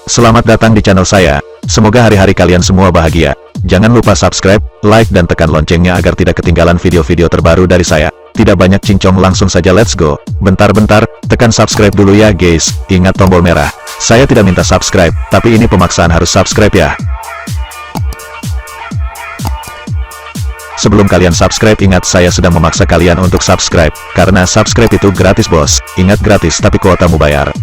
Selamat datang di channel saya. Semoga hari-hari kalian semua bahagia. Jangan lupa subscribe, like dan tekan loncengnya agar tidak ketinggalan video-video terbaru dari saya. Tidak banyak cincong, langsung saja let's go. Bentar-bentar, tekan subscribe dulu ya guys. Ingat tombol merah. Saya tidak minta subscribe, tapi ini pemaksaan harus subscribe ya. Sebelum kalian subscribe, ingat saya sedang memaksa kalian untuk subscribe. Karena subscribe itu gratis bos. Ingat gratis tapi kuotamu bayar.